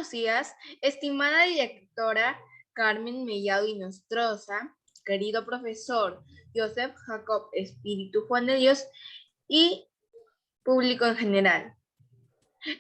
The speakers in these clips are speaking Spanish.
buenos días, estimada directora Carmen Mellado y Nostroza, querido profesor Joseph Jacob Espíritu Juan de Dios y público en general.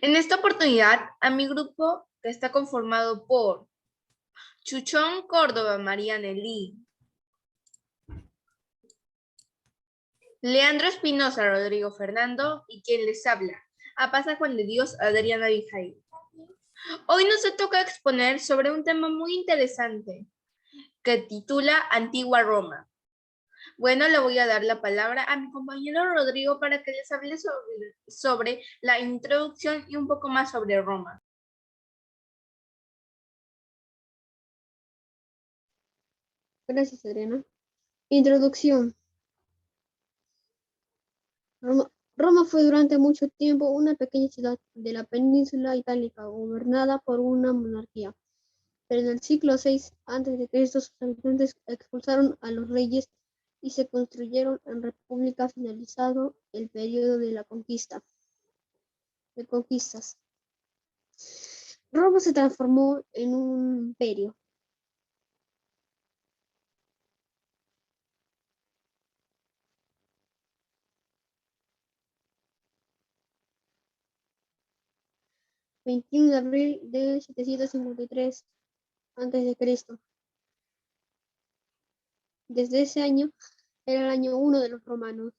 En esta oportunidad, a mi grupo, que está conformado por Chuchón Córdoba María Nelly, Leandro Espinosa Rodrigo Fernando y quien les habla, Apasa Juan de Dios Adriana Abijail. Hoy nos toca exponer sobre un tema muy interesante que titula Antigua Roma. Bueno, le voy a dar la palabra a mi compañero Rodrigo para que les hable sobre la introducción y un poco más sobre Roma. Gracias, Adriana. Introducción. Roma fue durante mucho tiempo una pequeña ciudad de la península itálica gobernada por una monarquía. Pero en el siglo VI a.C. sus habitantes expulsaron a los reyes y se construyeron en república finalizado el periodo de conquistas. Roma se transformó en un imperio. El 21 de abril de 753 a.C. Desde ese año era el año 1 de los romanos.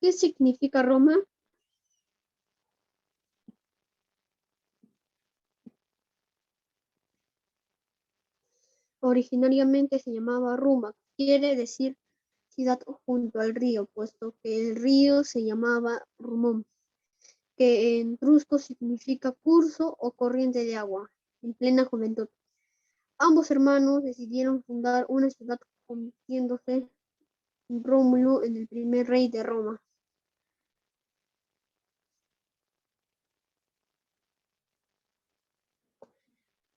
¿Qué significa Roma? Originariamente se llamaba Ruma, quiere decir ciudad junto al río, puesto que el río se llamaba Rumón, que en etrusco significa curso o corriente de agua, en plena juventud. Ambos hermanos decidieron fundar una ciudad convirtiéndose en Rómulo en el primer rey de Roma.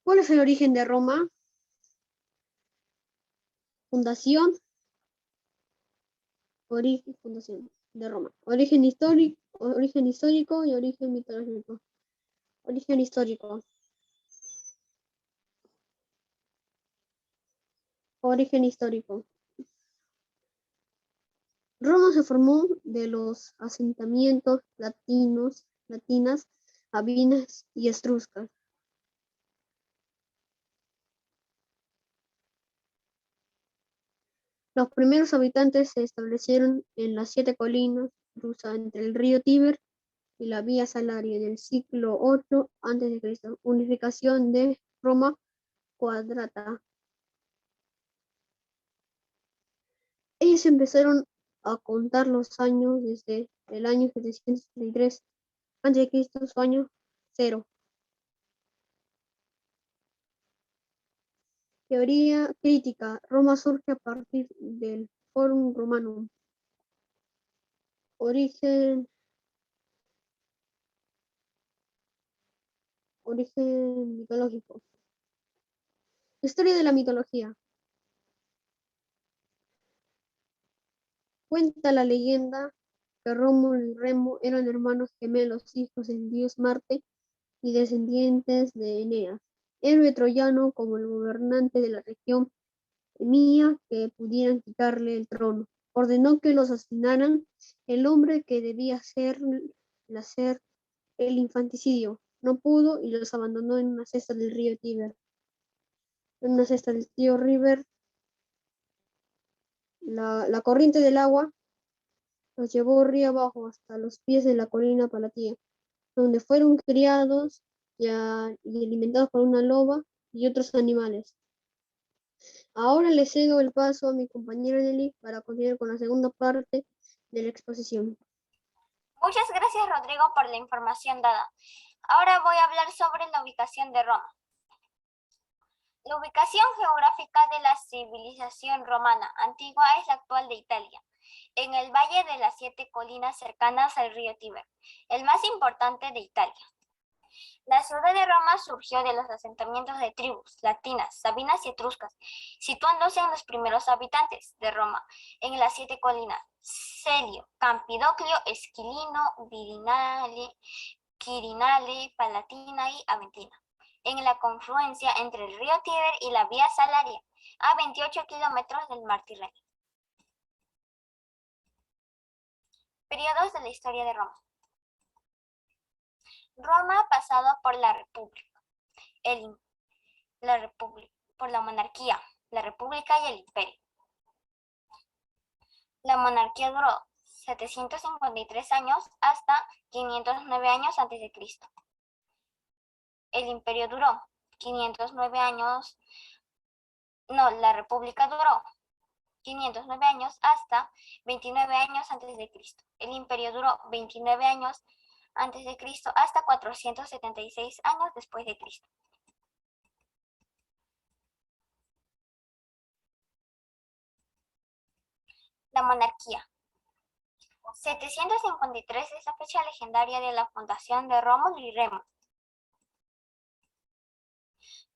¿Cuál es el origen de Roma? Fundación de Roma. Origen histórico y origen mitológico. Origen histórico. Origen histórico. Roma se formó de los asentamientos latinas, sabinas y etruscas. Los primeros habitantes se establecieron en las 7 colinas rusas entre el río Tíber y la Vía Salaria en el siglo VIII a.C. Unificación de Roma Quadrata. Ellos empezaron a contar los años desde el año 733 a.C., su año 0. Teoría crítica. Roma surge a partir del Forum Romanum. Origen mitológico. Historia de la mitología. Cuenta la leyenda que Rómulo y Remo eran hermanos gemelos, hijos del dios Marte y descendientes de Eneas, héroe troyano. Como el gobernante de la región temía que pudieran quitarle el trono, ordenó que los asesinaran. El hombre que debía hacer el infanticidio no pudo y los abandonó en una cesta del río Tíber. En una cesta del río River, la corriente del agua los llevó río abajo hasta los pies de la colina Palatía, donde fueron criados y alimentados por una loba y otros animales. Ahora le cedo el paso a mi compañera Nelly para continuar con la segunda parte de la exposición. Muchas gracias, Rodrigo, por la información dada. Ahora voy a hablar sobre la ubicación de Roma. La ubicación geográfica de la civilización romana antigua es la actual de Italia, en el valle de las 7 colinas cercanas al río Tíber, el más importante de Italia. La ciudad de Roma surgió de los asentamientos de tribus latinas, sabinas y etruscas, situándose en los primeros habitantes de Roma, en las 7 colinas: Celio, Campidoclio, Esquilino, Virinale, Quirinale, Palatina y Aventina, en la confluencia entre el río Tíber y la vía Salaria, a 28 kilómetros del mar Tirreno. Periodos de la historia de Roma. Roma ha pasado por la República, por la monarquía, la República y el Imperio. La monarquía duró 753 años hasta 509 años a.C. El Imperio duró 509 años, la República duró 509 años hasta 29 años a.C. El Imperio duró 29 años a.C. hasta 476 años después de Cristo. La monarquía. 753 es la fecha legendaria de la fundación de Rómulo y Remo.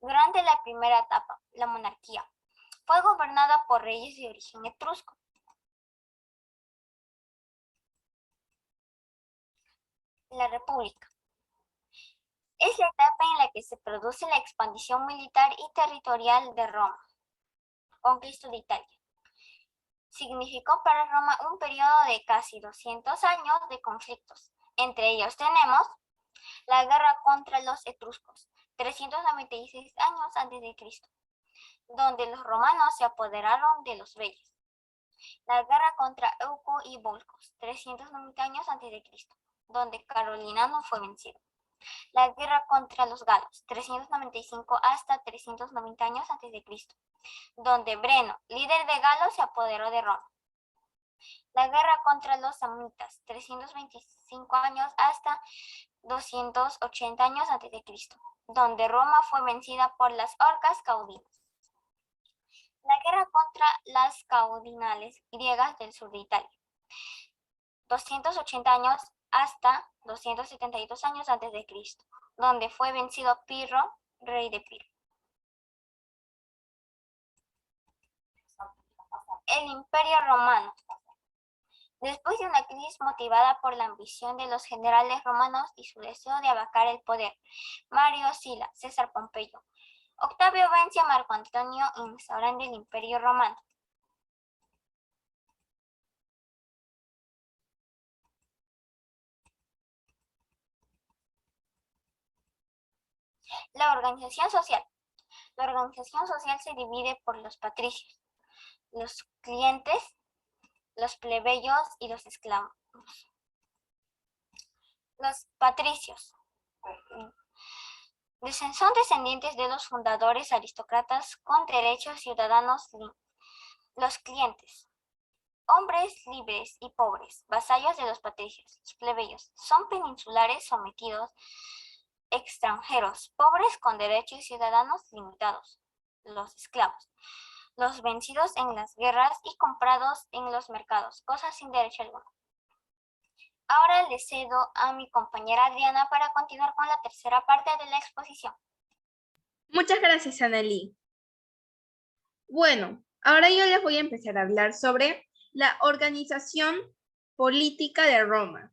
Durante la primera etapa, la monarquía fue gobernada por reyes de origen etrusco. La República es la etapa en la que se produce la expansión militar y territorial de Roma. Conquista de Italia. Significó para Roma un periodo de casi 200 años de conflictos. Entre ellos tenemos la guerra contra los etruscos, 396 años a.C., donde los romanos se apoderaron de los bellos. La guerra contra Euco y Volcos, 390 años a.C., donde Caroliniano fue vencido. La guerra contra los galos, 395 hasta 390 años a.C., donde Breno, líder de Galos, se apoderó de Roma. La guerra contra los samnitas, 325 años hasta 280 años a.C., donde Roma fue vencida por las orcas caudinas. La guerra contra las caudinales griegas del sur de Italia, 280 años hasta 272 años a.C., donde fue vencido Pirro, rey de Pirro. El Imperio Romano. Después de una crisis motivada por la ambición de los generales romanos y su deseo de abarcar el poder, Mario Sila, César Pompeyo, Octavio vence a Marco Antonio instaurando el Imperio Romano. La organización social. La organización social se divide por los patricios, los clientes, los plebeyos y los esclavos. Los patricios son descendientes de los fundadores aristócratas con derechos ciudadanos. Los clientes, hombres libres y pobres, vasallos de los patricios. Los plebeyos son peninsulares sometidos, extranjeros, pobres con derechos ciudadanos limitados. Los esclavos, los vencidos en las guerras y comprados en los mercados, cosas sin derecho alguno. Ahora le cedo a mi compañera Adriana para continuar con la tercera parte de la exposición. Muchas gracias, Anneli. Bueno, ahora yo les voy a empezar a hablar sobre la organización política de Roma.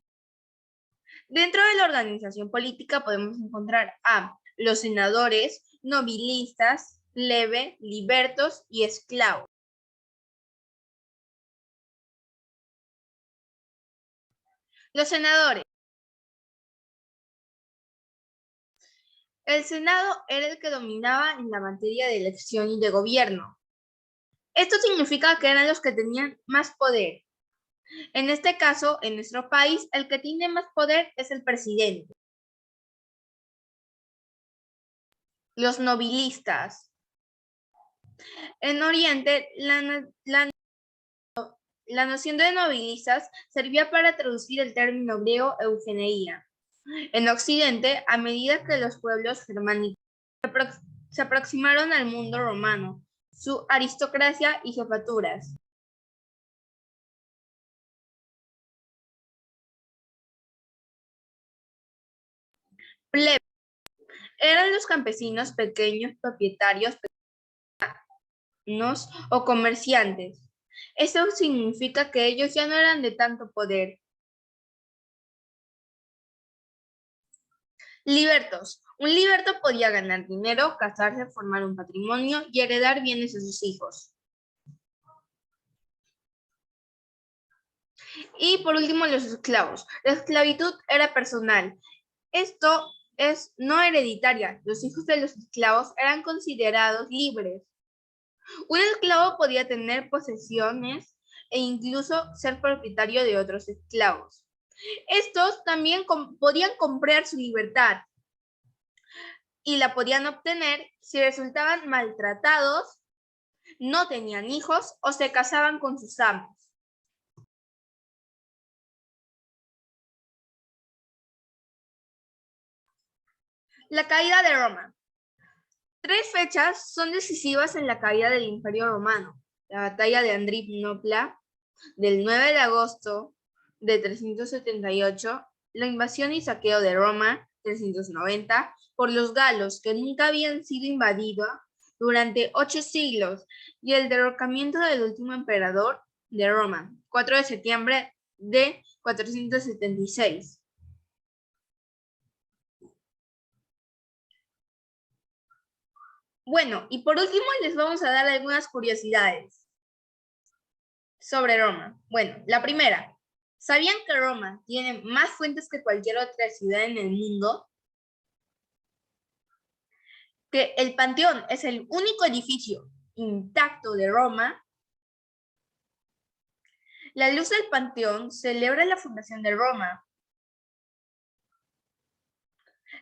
Dentro de la organización política podemos encontrar a los senadores, nobilistas, plebe, libertos y esclavos. Los senadores. El Senado era el que dominaba en la materia de elección y de gobierno. Esto significa que eran los que tenían más poder. En este caso, en nuestro país, el que tiene más poder es el presidente. Los nobilistas. En Oriente, la noción de nobilistas servía para traducir el término griego eugeneia. En Occidente, a medida que los pueblos germánicos se aproximaron al mundo romano, su aristocracia y jefaturas. Plebe. eran los campesinos pequeños, propietarios o comerciantes. Eso significa que ellos ya no eran de tanto poder. Libertos. Un liberto podía ganar dinero, casarse, formar un patrimonio y heredar bienes a sus hijos. Y por último, los esclavos. La esclavitud era personal. Esto es no hereditaria. Los hijos de los esclavos eran considerados libres. Un esclavo podía tener posesiones e incluso ser propietario de otros esclavos. Estos también podían comprar su libertad y la podían obtener si resultaban maltratados, no tenían hijos o se casaban con sus amos. La caída de Roma. 3 fechas son decisivas en la caída del Imperio Romano. La batalla de Adrianópla, del 9 de agosto de 378, la invasión y saqueo de Roma, 390, por los galos, que nunca habían sido invadidos durante 8 siglos, y el derrocamiento del último emperador de Roma, 4 de septiembre de 476. Bueno, y por último les vamos a dar algunas curiosidades sobre Roma. Bueno, la primera, ¿sabían que Roma tiene más fuentes que cualquier otra ciudad en el mundo? Que el Panteón es el único edificio intacto de Roma. La luz del Panteón celebra la fundación de Roma.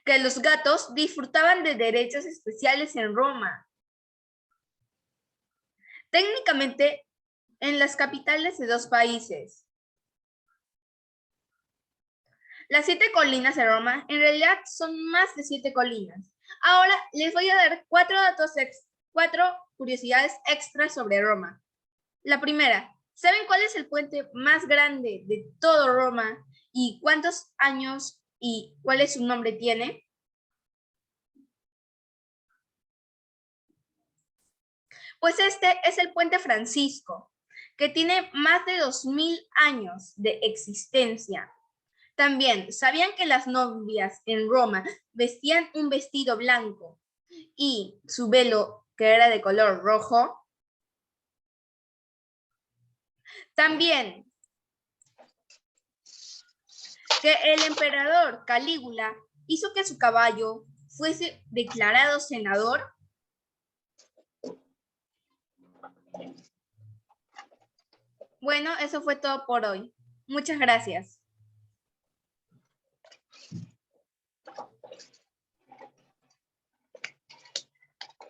Que los gatos disfrutaban de derechos especiales en Roma. Técnicamente, en las capitales de 2 países. Las 7 colinas de Roma en realidad son más de 7 colinas. Ahora les voy a dar 4 curiosidades extras sobre Roma. La primera, ¿saben cuál es el puente más grande de todo Roma y cuántos años y cuál es su nombre tiene? Pues este es el Puente Francisco, que tiene más de 2000 años de existencia. También, ¿sabían que las novias en Roma vestían un vestido blanco y su velo que era de color rojo? También, que el emperador Calígula hizo que su caballo fuese declarado senador. Bueno, eso fue todo por hoy. Muchas gracias.